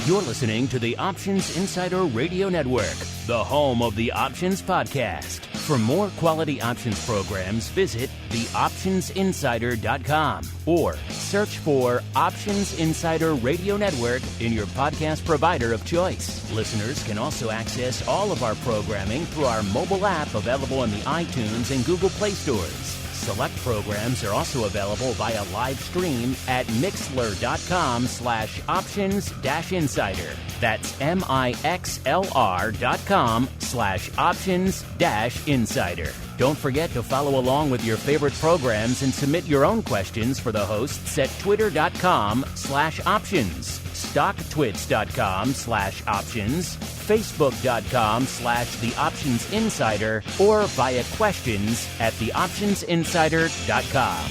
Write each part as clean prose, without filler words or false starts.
You're listening to the Options Insider Radio Network, the home of the Options Podcast. For more quality options programs, visit theoptionsinsider.com or search for Options Insider Radio Network in your podcast provider of choice. Listeners can also access all of our programming through our mobile app available in the iTunes and Google Play stores. Select programs are also available via live stream at mixlr.com/options-insider. That's mixlr.com/options-insider. Don't forget to follow along with your favorite programs and submit your own questions for the hosts at twitter.com/options, stocktwits.com/options, facebook.com/theoptionsinsider, or via questions at theoptionsinsider.com.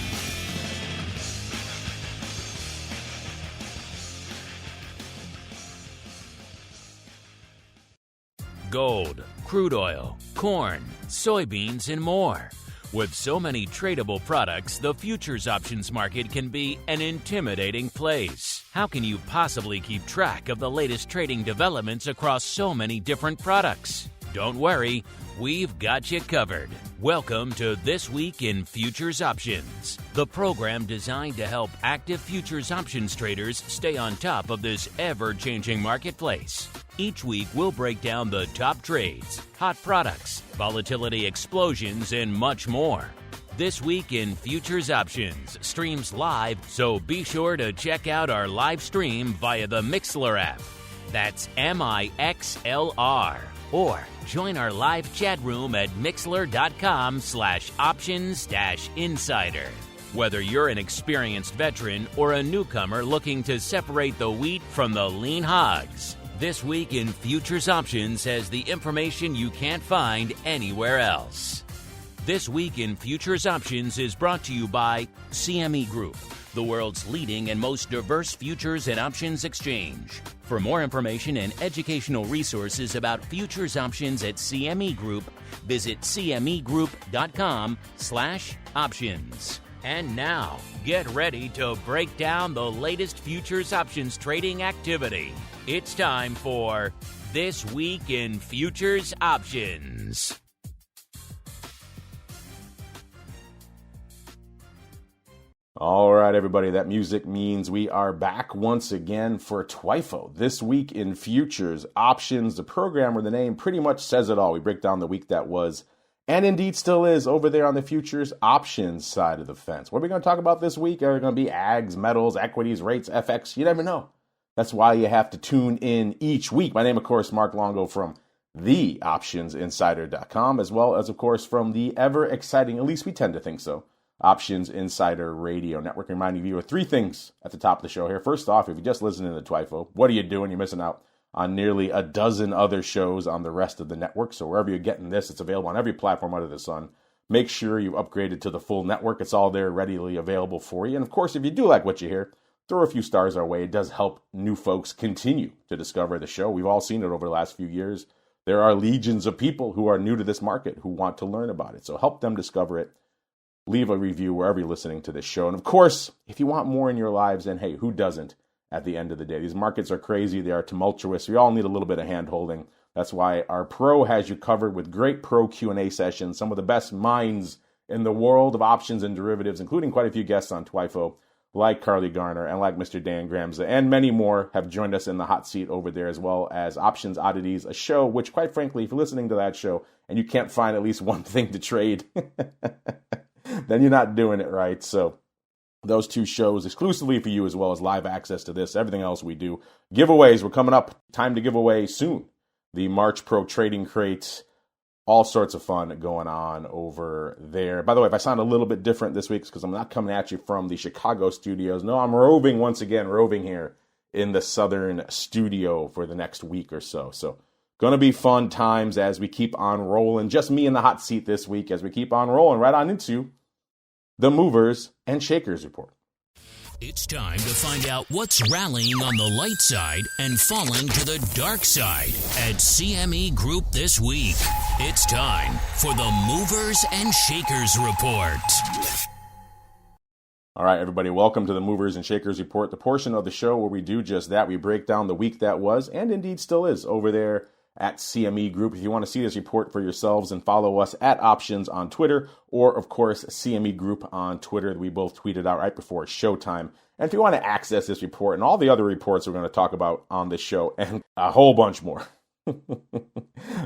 Gold, crude oil, corn, soybeans, and more. With so many tradable products, the futures options market can be an intimidating place. How can you possibly keep track of the latest trading developments across so many different products? Don't worry, we've got you covered. Welcome to This Week in Futures Options, the program designed to help active futures options traders stay on top of this ever-changing marketplace. Each week, we'll break down the top trades, hot products, volatility explosions, and much more. This Week in Futures Options streams live, so be sure to check out our live stream via the Mixlr app. That's MIXLR. Or join our live chat room at mixlr.com/options-insider. Whether you're an experienced veteran or a newcomer looking to separate the wheat from the lean hogs, This Week in Futures Options has the information you can't find anywhere else. This Week in Futures Options is brought to you by CME Group, the world's leading and most diverse futures and options exchange. For more information and educational resources about futures options at CME Group, visit cmegroup.com/options. And now, get ready to break down the latest futures options trading activity. It's time for This Week in Futures Options. All right, everybody, that music means we are back once again for TWIFO, This Week in Futures Options, the program where the name pretty much says it all. We break down the week that was, and indeed still is, over there on the futures options side of the fence. What are we going to talk about this week? Are it going to be ags, metals, equities, rates, FX? You never know. That's why you have to tune in each week. My name, of course, Mark Longo from theoptionsinsider.com, as well as, of course, from the ever-exciting, at least we tend to think so, Options Insider Radio Network. Reminding you of three things at the top of the show here. First off, if you're just listening to TWIFO, what are you doing? You're missing out on nearly a dozen other shows on the rest of the network. So wherever you're getting this, it's available on every platform under the sun. Make sure you've upgraded to the full network. It's all there readily available for you. And of course, if you do like what you hear, throw a few stars our way. It does help new folks continue to discover the show. We've all seen it over the last few years. There are legions of people who are new to this market who want to learn about it. So help them discover it. Leave a review wherever you're listening to this show. And of course, if you want more in your lives, then hey, who doesn't at the end of the day? These markets are crazy. They are tumultuous. We all need a little bit of hand-holding. That's why our pro has you covered with great pro Q&A sessions. Some of the best minds in the world of options and derivatives, including quite a few guests on TWIFO, like Carly Garner and like Mr. Dan Gramza, and many more have joined us in the hot seat over there, as well as Options Oddities, a show which, quite frankly, if you're listening to that show and you can't find at least one thing to trade, then you're not doing it right. So those two shows exclusively for you, as well as live access to this, everything else we do. Giveaways, we're coming up. Time to give away soon. The March Pro Trading Crates. All sorts of fun going on over there. By the way, if I sound a little bit different this week, it's because I'm not coming at you from the Chicago studios. No, I'm roving here in the Southern studio for the next week or so. So going to be fun times as we keep on rolling. Just me in the hot seat this week as we keep on rolling right on into the Movers and Shakers Report. It's time to find out what's rallying on the light side and falling to the dark side at CME Group this week. It's time for the Movers and Shakers Report. All right, everybody, welcome to the Movers and Shakers Report, the portion of the show where we do just that. We break down the week that was, and indeed still is, over there at CME Group. If you want to see this report for yourselves, and follow us at Options on Twitter, or, of course, CME Group on Twitter. We both tweeted out right before showtime. And if you want to access this report and all the other reports we're going to talk about on this show, and a whole bunch more,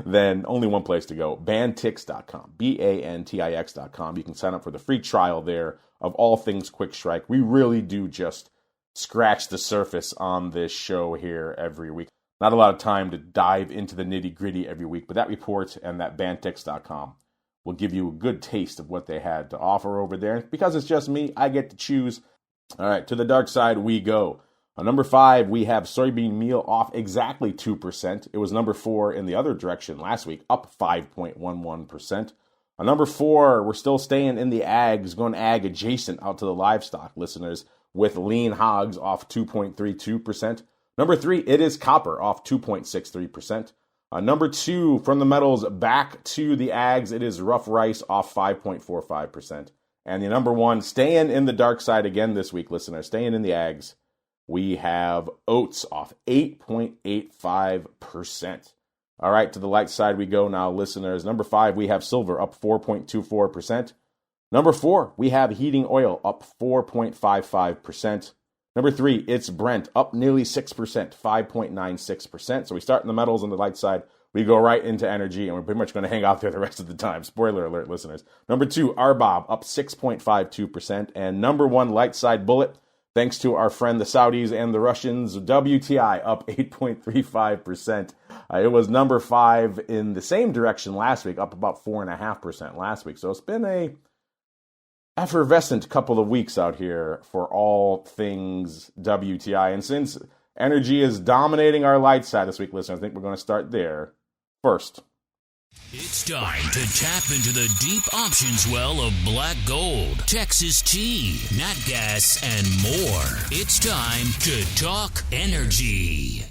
then only one place to go, bantix.com, BANTIX.com. You can sign up for the free trial there of all things Quick Strike. We really do just scratch the surface on this show here every week. Not a lot of time to dive into the nitty-gritty every week, but that report and that bantix.com will give you a good taste of what they had to offer over there. Because it's just me, I get to choose. All right, to the dark side we go. On number 5, we have soybean meal off exactly 2%. It was number 4 in the other direction last week, up 5.11%. On number 4, we're still staying in the ags, going ag adjacent out to the livestock listeners, with lean hogs off 2.32%. Number 3, it is copper off 2.63%. Number 2, from the metals back to the ags, it is rough rice off 5.45%. And the number 1, staying in the dark side again this week, listeners, staying in the ags, we have oats off 8.85%. All right, to the light side we go now, listeners. Number 5, we have silver up 4.24%. Number 4, we have heating oil up 4.55%. Number 3, it's Brent up nearly 6%, 5.96%. So we start in the metals on the light side. We go right into energy, and we're pretty much going to hang out there the rest of the time. Spoiler alert, listeners. Number 2, RBOB up 6.52%. And number 1, light side bullet, thanks to our friend the Saudis and the Russians, WTI up 8.35%. It was number 5 in the same direction last week, up about 4.5% last week. So it's been a effervescent couple of weeks out here for all things WTI. And since energy is dominating our light side this week, listeners, I think we're going to start there first. It's time to tap into the deep options well of black gold, Texas tea, nat gas, and more. It's time to talk energy.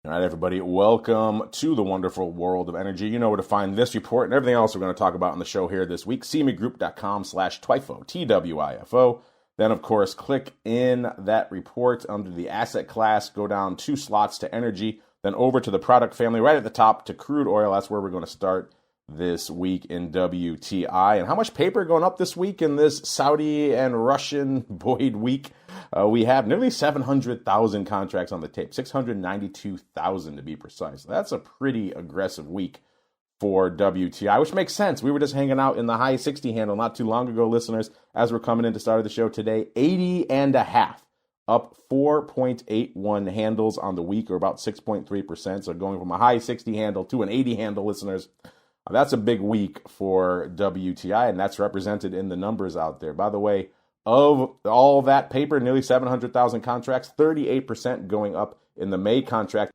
All right, everybody, welcome to the wonderful world of energy. You know where to find this report and everything else we're going to talk about on the show here this week. CMEgroup.com/TWIFO, TWIFO. Then, of course, click in that report under the asset class, go down 2 slots to energy, then over to the product family right at the top to crude oil. That's where we're going to start this week in WTI. And how much paper going up this week in this Saudi and Russian buoyed week? We have nearly 700,000 contracts on the tape, 692,000 to be precise. That's a pretty aggressive week for WTI, which makes sense. We were just hanging out in the high 60 handle not too long ago, listeners, as we're coming in to start of the show today. 80.5, up 4.81 handles on the week, or about 6.3%. So going from a high 60 handle to an 80 handle, listeners, that's a big week for WTI, and that's represented in the numbers out there. By the way, of all that paper, nearly 700,000 contracts, 38% going up in the May contract.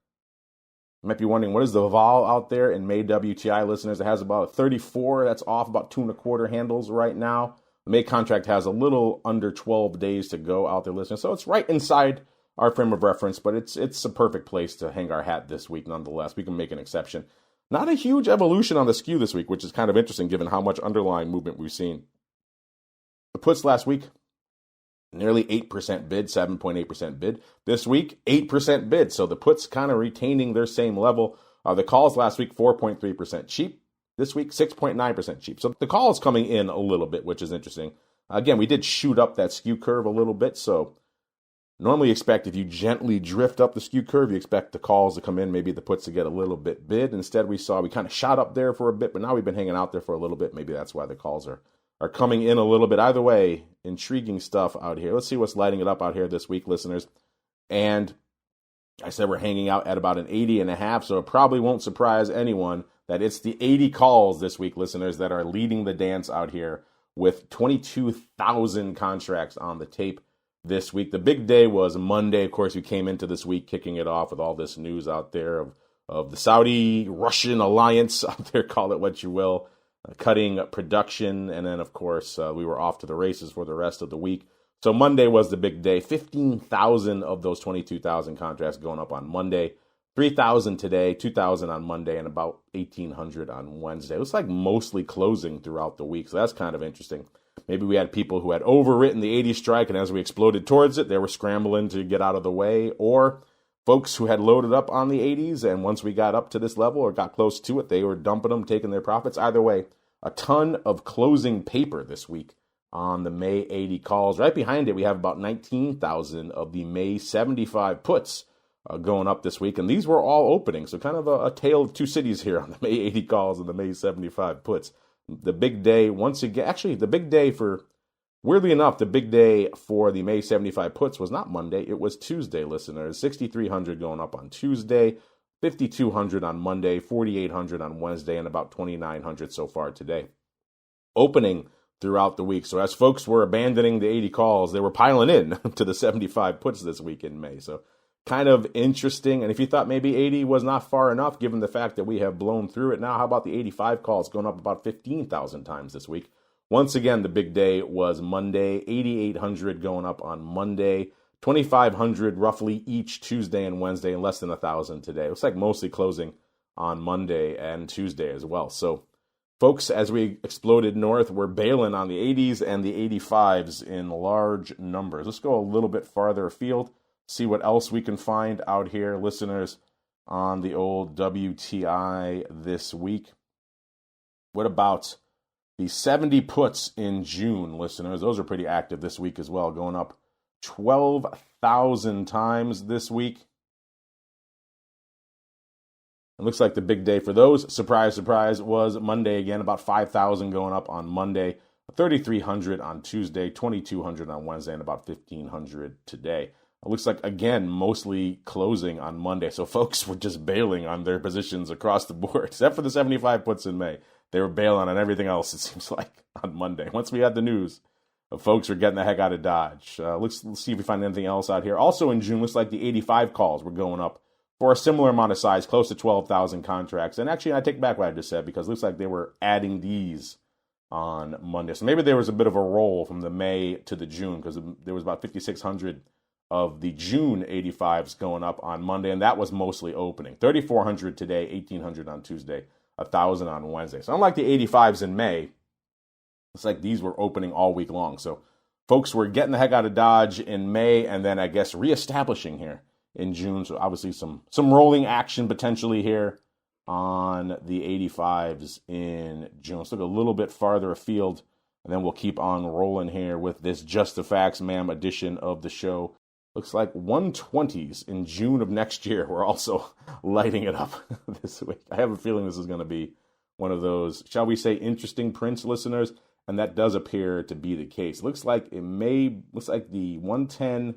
You might be wondering, what is the vol out there in May WTI, listeners? It has about 34. That's off about 2.25 handles right now. The May contract has a little under 12 days to go out there, listeners. So it's right inside our frame of reference, but it's a perfect place to hang our hat this week nonetheless. We can make an exception. Not a huge evolution on the skew this week, which is kind of interesting given how much underlying movement we've seen. The puts last week, nearly 8% bid, 7.8% bid. This week, 8% bid. So the puts kind of retaining their same level. The calls last week, 4.3% cheap. This week, 6.9% cheap. So the call is coming in a little bit, which is interesting. Again, we did shoot up that skew curve a little bit. So normally expect if you gently drift up the skew curve, you expect the calls to come in, maybe the puts to get a little bit bid. Instead, we kind of shot up there for a bit, but now we've been hanging out there for a little bit. Maybe that's why the calls are coming in a little bit. Either way, intriguing stuff out here. Let's see what's lighting it up out here this week, listeners. And I said we're hanging out at about an 80.5, so it probably won't surprise anyone that it's the 80 calls this week, listeners, that are leading the dance out here with 22,000 contracts on the tape this week. The big day was Monday. Of course, we came into this week kicking it off with all this news out there of the Saudi-Russian alliance out there, call it what you will, cutting production. And then, of course, we were off to the races for the rest of the week. So Monday was the big day. 15,000 of those 22,000 contracts going up on Monday. 3,000 today, 2,000 on Monday, and about 1,800 on Wednesday. It looks like mostly closing throughout the week, so that's kind of interesting. Maybe we had people who had overwritten the 80 strike, and as we exploded towards it, they were scrambling to get out of the way. Or folks who had loaded up on the 80s, and once we got up to this level or got close to it, they were dumping them, taking their profits. Either way, a ton of closing paper this week on the May 80 calls. Right behind it, we have about 19,000 of the May 75 puts going up this week, and these were all opening. So kind of a tale of two cities here on the May 80 calls and the May 75 puts. The big day, once again, actually the big day for, weirdly enough, the big day for the May 75 puts was not Monday, it was Tuesday, listeners. 6,300 going up on Tuesday, 5,200 on Monday, 4,800 on Wednesday, and about 2,900 so far today. Opening throughout the week. So as folks were abandoning the 80 calls, they were piling in to the 75 puts this week in May. So kind of interesting. And if you thought maybe 80 was not far enough, given the fact that we have blown through it now, how about the 85 calls going up about 15,000 times this week? Once again, the big day was Monday, 8,800 going up on Monday, 2,500 roughly each Tuesday and Wednesday, and less than 1,000 today. It looks like mostly closing on Monday and Tuesday as well. So folks, as we exploded north, we're bailing on the 80s and the 85s in large numbers. Let's go a little bit farther afield, see what else we can find out here, listeners, on the old WTI this week. What about the 70 puts in June, listeners? Those are pretty active this week as well, going up 12,000 times this week. It looks like the big day for those, surprise, surprise, was Monday again, about 5,000 going up on Monday, 3,300 on Tuesday, 2,200 on Wednesday, and about 1,500 today. It looks like, again, mostly closing on Monday. So folks were just bailing on their positions across the board, except for the 75 puts in May. They were bailing on everything else, it seems like, on Monday. Once we had the news, folks were getting the heck out of Dodge. Let's see if we find anything else out here. Also in June, looks like the 85 calls were going up for a similar amount of size, close to 12,000 contracts. And actually, I take back what I just said, because it looks like they were adding these on Monday. So maybe there was a bit of a roll from the May to the June, because there was about 5,600 of the June 85s going up on Monday, and that was mostly opening. 3,400 today, 1,800 on Tuesday, 1,000 on Wednesday. So unlike the 85s in May, it's like these were opening all week long. So folks were getting the heck out of Dodge in May, and then I guess reestablishing here in June. So obviously some rolling action potentially here on the 85s in June. Let's look a little bit farther afield, and then we'll keep on rolling here with this Just the Facts, ma'am, edition of the show. Looks like 120s in June of next year. We're also lighting it up this week. I have a feeling this is going to be one of those, shall we say, interesting prints, listeners, and that does appear to be the case. Looks like the 110,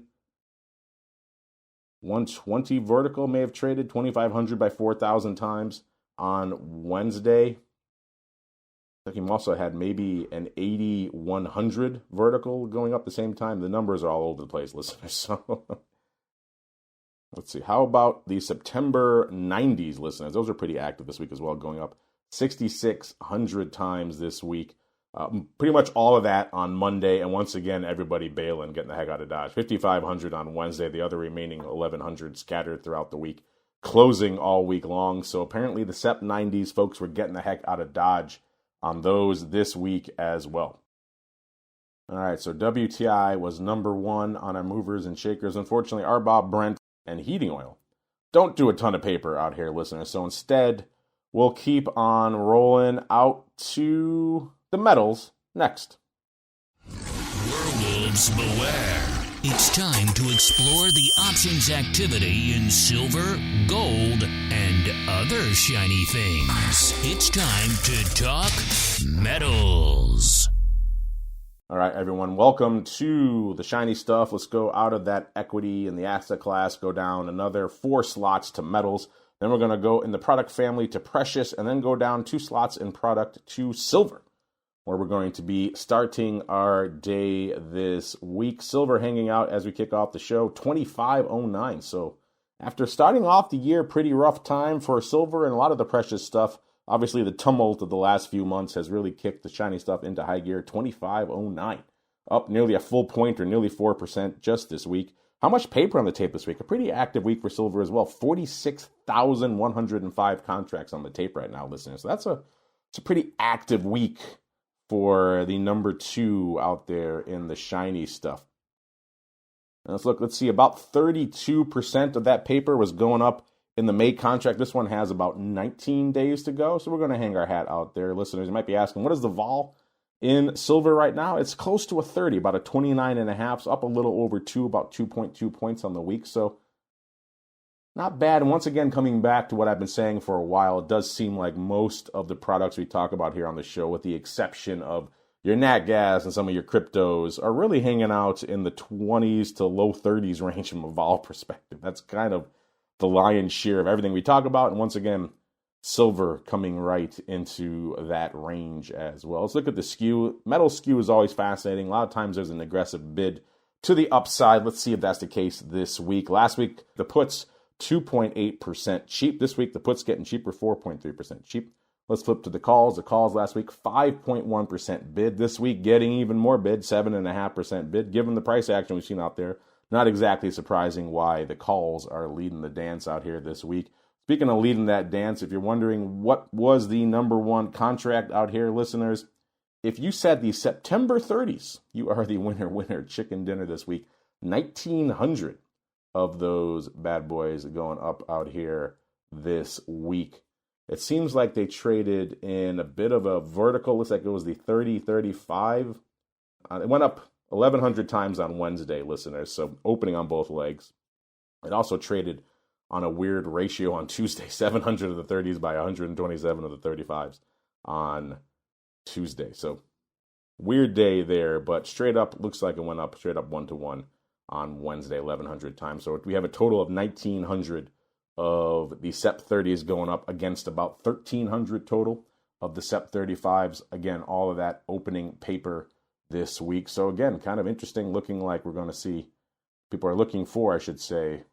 120 vertical may have traded 2,500 by 4,000 times on Wednesday. I think he also had maybe an 80-100 vertical going up at the same time. The numbers are all over the place, listeners. So let's see. How about the September 90s, listeners? Those are pretty active this week as well, going up 6,600 times this week. Pretty much all of that on Monday. And once again, everybody bailing, getting the heck out of Dodge. 5,500 on Wednesday. The other remaining 1,100 scattered throughout the week, closing all week long. So apparently the Sep 90s folks were getting the heck out of Dodge on those this week as well. All right, so WTI was number one on our movers and shakers. Unfortunately, RBOB, Brent, and heating oil don't do a ton of paper out here, listeners. So instead, we'll keep on rolling out to the metals next. Werewolves beware. It's time to explore the options activity in silver, gold, and other shiny things. It's time to talk metals. All right, everyone, welcome to the shiny stuff. Let's go out of that equity in the asset class, go down another 4 slots to metals. Then we're going to go in the product family to precious, and then go down 2 slots in product to silver, where we're going to be starting our day this week. Silver hanging out as we kick off the show, 25.09. So after starting off the year, pretty rough time for silver and a lot of the precious stuff. Obviously, the tumult of the last few months has really kicked the shiny stuff into high gear, 25.09. Up nearly a full point, or nearly 4% just this week. How much paper on the tape this week? A pretty active week for silver as well. 46,105 contracts on the tape right now, listeners. So it's a pretty active week for the number 2 out there in the shiny stuff. Now let's see, about 32% of that paper was going up in the May contract. This one has about 19 days to go, so we're going to hang our hat out there. Listeners, you might be asking, what is the vol in silver right now? It's close to a 30, about a 29.5, so up a little over 2, about 2.2 points on the week, so not bad. And once again, coming back to what I've been saying for a while, it does seem like most of the products we talk about here on the show, with the exception of your nat gas and some of your cryptos, are really hanging out in the 20s to low 30s range from a vol perspective. That's kind of the lion's share of everything we talk about. And once again, silver coming right into that range as well. Let's look at the skew. Metal skew is always fascinating. A lot of times there's an aggressive bid to the upside. Let's see if that's the case this week. Last week, the puts 2.8% cheap. This week, the puts getting cheaper, 4.3% cheap. Let's flip to the calls. The calls last week, 5.1% bid. This week, getting even more bid, 7.5% bid. Given the price action we've seen out there, not exactly surprising why the calls are leading the dance out here this week. Speaking of leading that dance, if you're wondering what was the number 1 contract out here, listeners, if you said the September 30s, you are the winner chicken dinner this week. 1,900 of those bad boys going up out here this week. It seems like they traded in a bit of a vertical. Looks like it was the 30-35. It went up 1,100 times on Wednesday, listeners, so opening on both legs. It also traded on a weird ratio on Tuesday, 700 of the 30s by 127 of the 35s on Tuesday. So weird day there, but straight up, looks like it went up straight up 1-to-1 on Wednesday, 1,100 times. So we have a total of 1,900 of the SEP 30s going up against about 1,300 total of the SEP 35s. Again, all of that opening paper this week. So again, kind of interesting, looking like we're going to see, people are looking for, I should say,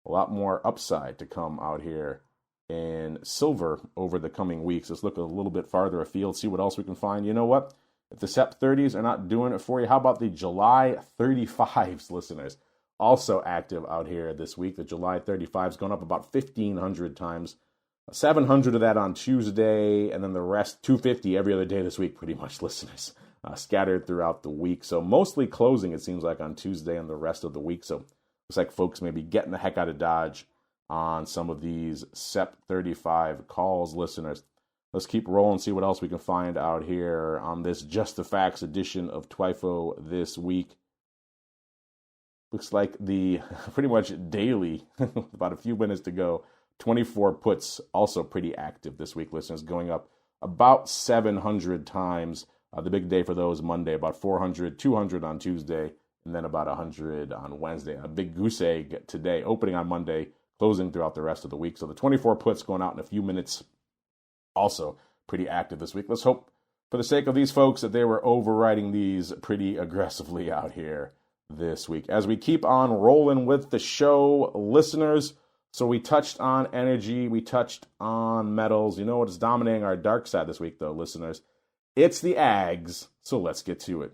a lot more upside to come out here in silver over the coming weeks. Let's look a little bit farther afield, see what else we can find. You know what? If the SEP 30s are not doing it for you, how about the July 35s, listeners? Also active out here this week. The July 35s going up about 1,500 times. 700 of that on Tuesday, and then the rest, 250 every other day this week, pretty much, listeners. Scattered throughout the week. So mostly closing, it seems like, on Tuesday and the rest of the week. So looks like folks may be getting the heck out of Dodge on some of these SEP 35 calls, listeners. Let's keep rolling, see what else we can find out here on this Just the Facts edition of TWIFO this week. Looks like the pretty much daily, about a few minutes to go, 24 puts also pretty active this week, listeners, going up about 700 times. The big day for those Monday, about 400, 200 on Tuesday, and then about 100 on Wednesday. A big goose egg today, opening on Monday, closing throughout the rest of the week. So the 24 puts going out in a few minutes, also pretty active this week. Let's hope, for the sake of these folks, that they were overriding these pretty aggressively out here this week. As we keep on rolling with the show, listeners, so we touched on energy, we touched on metals. You know what is dominating our dark side this week, though, listeners? It's the ags, so let's get to it.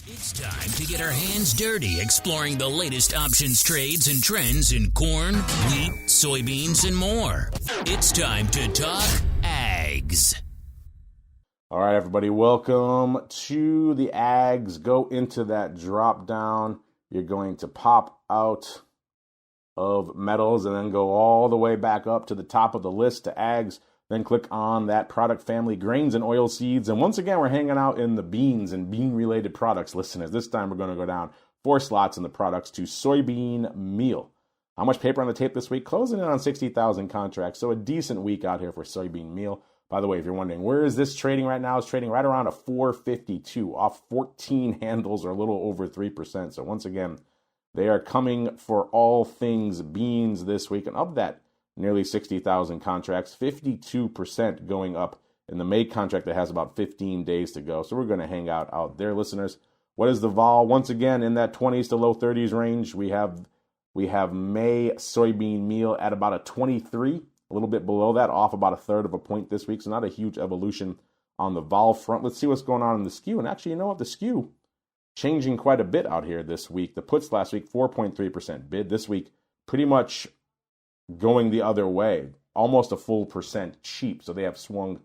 It's time to get our hands dirty exploring the latest options, trades, and trends in corn, wheat, soybeans, and more. It's time to talk ags. All right, everybody, welcome to the ags. Go into that drop down. You're going to pop out of metals and then go all the way back up to the top of the list to ags. Then click on that product family, grains and oil seeds. And once again, we're hanging out in the beans and bean-related products, listeners. This time we're going to go down 4 slots in the products to soybean meal. How much paper on the tape this week? Closing in on 60,000 contracts, so a decent week out here for soybean meal. By the way, if you're wondering, where is this trading right now? It's trading right around a 452, off 14 handles or a little over 3%. So once again, they are coming for all things beans this week. And of that nearly 60,000 contracts, 52% going up in the May contract that has about 15 days to go. So we're going to hang out there, listeners. What is the vol? Once again, in that 20s to low 30s range, we have May soybean meal at about a 23, a little bit below that, off about a third of a point this week. So not a huge evolution on the vol front. Let's see what's going on in the skew. And actually, you know what? The skew changing quite a bit out here this week. The puts last week, 4.3% bid. This week, pretty much going the other way, almost a full percent cheap. So they have swung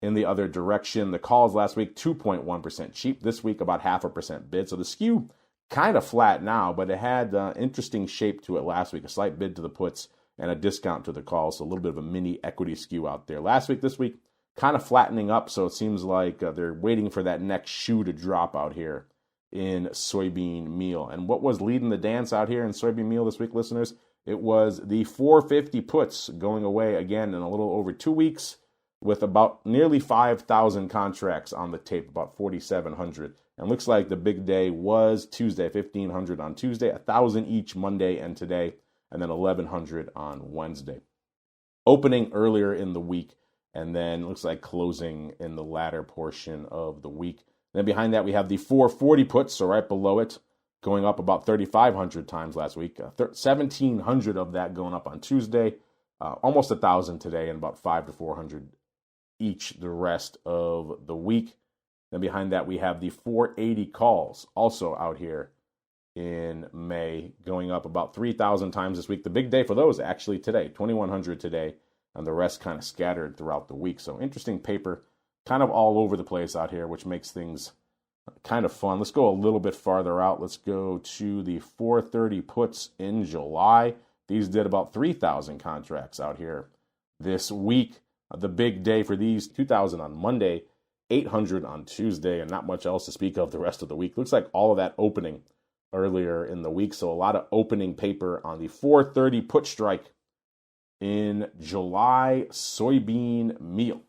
in the other direction. The calls last week, 2.1% cheap. This week, about 0.5% bid. So the skew kind of flat now, but it had interesting shape to it last week. A slight bid to the puts and a discount to the calls. So a little bit of a mini equity skew out there. Last week, this week, kind of flattening up. So it seems like they're waiting for that next shoe to drop out here in soybean meal. And what was leading the dance out here in soybean meal this week, listeners? It was the 450 puts going away again in a little over 2 weeks, with about nearly 5,000 contracts on the tape, about 4,700. And looks like the big day was Tuesday, 1,500 on Tuesday, 1,000 each Monday and today, and then 1,100 on Wednesday. Opening earlier in the week, and then looks like closing in the latter portion of the week. Then behind that, we have the 440 puts, so right below it, going up about 3,500 times last week. 1,700 of that going up on Tuesday, almost 1,000 today, and about 500 to 400 each the rest of the week. Then behind that, we have the 480 calls, also out here in May, going up about 3,000 times this week. The big day for those actually today, 2,100 today, and the rest kind of scattered throughout the week. So interesting paper, kind of all over the place out here, which makes things kind of fun. Let's go a little bit farther out. Let's go to the 430 puts in July. These did about 3,000 contracts out here this week. The big day for these, 2,000 on Monday, 800 on Tuesday, and not much else to speak of the rest of the week. Looks like all of that opening earlier in the week, so a lot of opening paper on the 430 put strike in July soybean meal.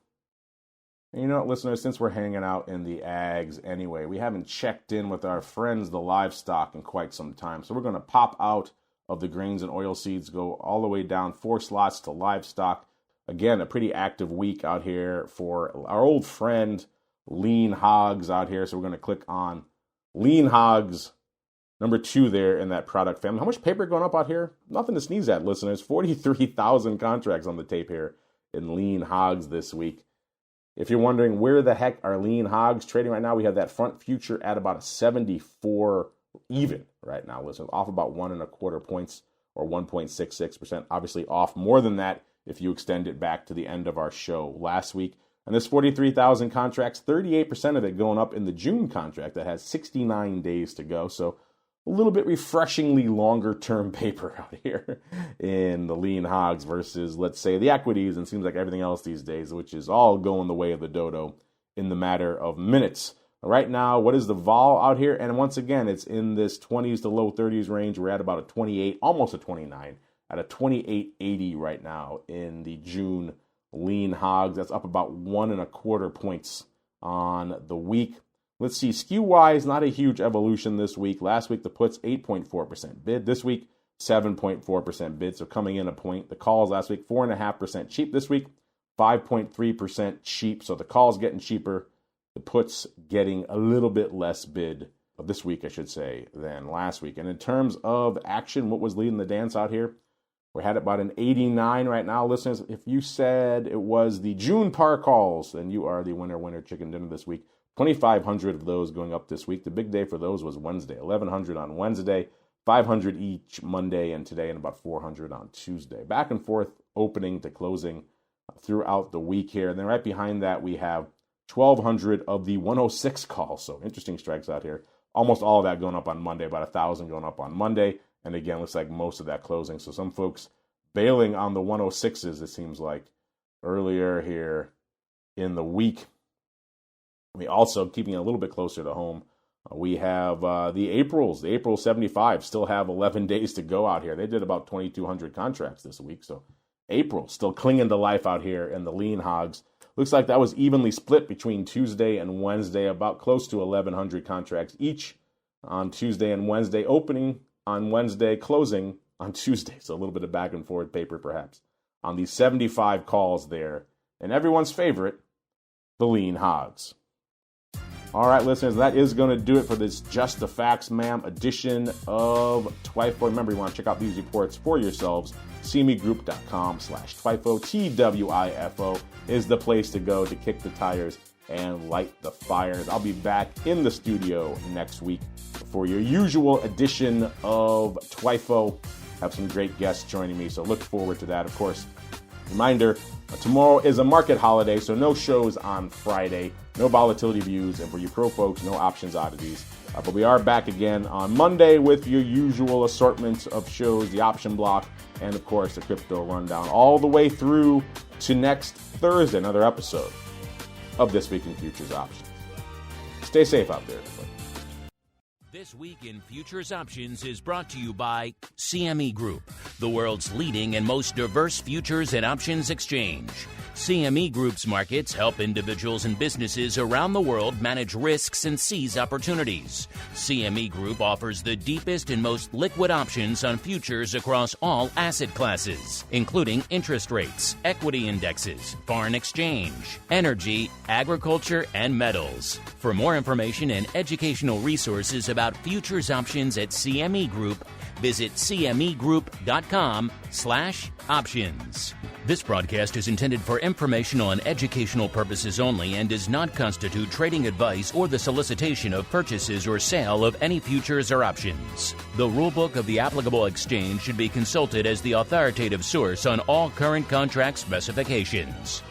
And you know what, listeners, since we're hanging out in the ags anyway, we haven't checked in with our friends, the livestock, in quite some time. So we're going to pop out of the grains and oilseeds, go all the way down 4 slots to livestock. Again, a pretty active week out here for our old friend, lean hogs out here. So we're going to click on lean hogs, number 2 there in that product family. How much paper going up out here? Nothing to sneeze at, listeners. 43,000 contracts on the tape here in lean hogs this week. If you're wondering where the heck are lean hogs trading right now, we have that front future at about a 74 even right now, listeners, off about 1.25 points or 1.66%. Obviously off more than that if you extend it back to the end of our show last week. And this 43,000 contracts, 38% of it going up in the June contract that has 69 days to go. So a little bit refreshingly longer term paper out here in the lean hogs versus, let's say, the equities, and seems like everything else these days, which is all going the way of the dodo in the matter of minutes. Right now, what is the vol out here? And once again, it's in this 20s to low 30s range. We're at about a 28, almost a 29, at a 28.80 right now in the June lean hogs. That's up about 1.25 points on the week. Let's see, skew-wise, not a huge evolution this week. Last week, the puts, 8.4% bid. This week, 7.4% bid, so coming in a point. The calls last week, 4.5% cheap. This week, 5.3% cheap, so the calls getting cheaper. The puts getting a little bit less bid this week, I should say, than last week. And in terms of action, what was leading the dance out here? We're at about an 89 right now, listeners. If you said it was the June par calls, then you are the winner chicken dinner this week. 2,500 of those going up this week. The big day for those was Wednesday. 1,100 on Wednesday, 500 each Monday and today, and about 400 on Tuesday. Back and forth opening to closing throughout the week here. And then right behind that, we have 1,200 of the 106 calls. So interesting strikes out here. Almost all of that going up on Monday, about 1,000 going up on Monday. And again, looks like most of that closing. So some folks bailing on the 106s, it seems like, earlier here in the week. We also, keeping it a little bit closer to home, we have the Aprils. The April 75 still have 11 days to go out here. They did about 2,200 contracts this week. So April still clinging to life out here in the lean hogs. Looks like that was evenly split between Tuesday and Wednesday, about close to 1,100 contracts each on Tuesday and Wednesday, opening on Wednesday, closing on Tuesday. So a little bit of back and forth paper perhaps on these 75 calls there. And everyone's favorite, the lean hogs. All right, listeners, that is going to do it for this Just the Facts, ma'am, edition of TWIFO. Remember, you want to check out these reports for yourselves. CMEGroup.com/TWIFO. TWIFO is the place to go to kick the tires and light the fires. I'll be back in the studio next week for your usual edition of TWIFO. Have some great guests joining me, so look forward to that. Of course, Reminder, tomorrow is a market holiday, so no shows on Friday, no volatility views, and for you pro folks, no options oddities. But we are back again on Monday with your usual assortment of shows, the option block, and of course the crypto rundown, all the way through to next Thursday, another episode of This Week in Futures Options. Stay safe out there, everybody. This Week in Futures Options is brought to you by CME Group, the world's leading and most diverse futures and options exchange. CME Group's markets help individuals and businesses around the world manage risks and seize opportunities. CME Group offers the deepest and most liquid options on futures across all asset classes, including interest rates, equity indexes, foreign exchange, energy, agriculture, and metals. For more information and educational resources about futures options at CME Group, visit cmegroup.com/options. This broadcast is intended for informational and educational purposes only and does not constitute trading advice or the solicitation of purchases or sale of any futures or options. The rulebook of the applicable exchange should be consulted as the authoritative source on all current contract specifications.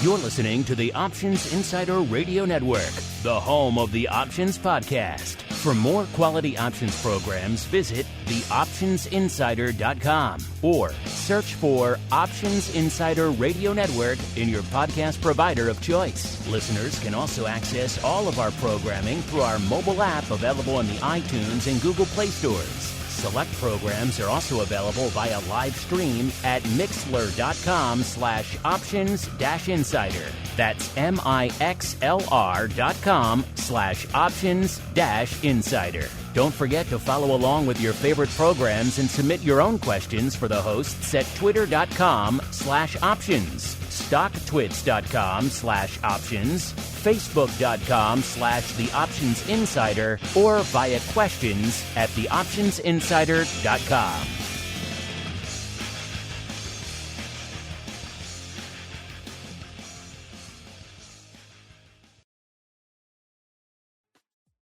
You're listening to the Options Insider Radio Network, the home of the Options Podcast. For more quality options programs, visit theoptionsinsider.com or search for Options Insider Radio Network in your podcast provider of choice. Listeners can also access all of our programming through our mobile app available in the iTunes and Google Play stores. Select programs are also available via live stream at mixlr.com/options-insider. That's mixlr.com/options-insider. Don't forget to follow along with your favorite programs and submit your own questions for the hosts at twitter.com/options, stocktwits.com/options, facebook.com/theoptionsinsider, or via questions at theoptionsinsider.com.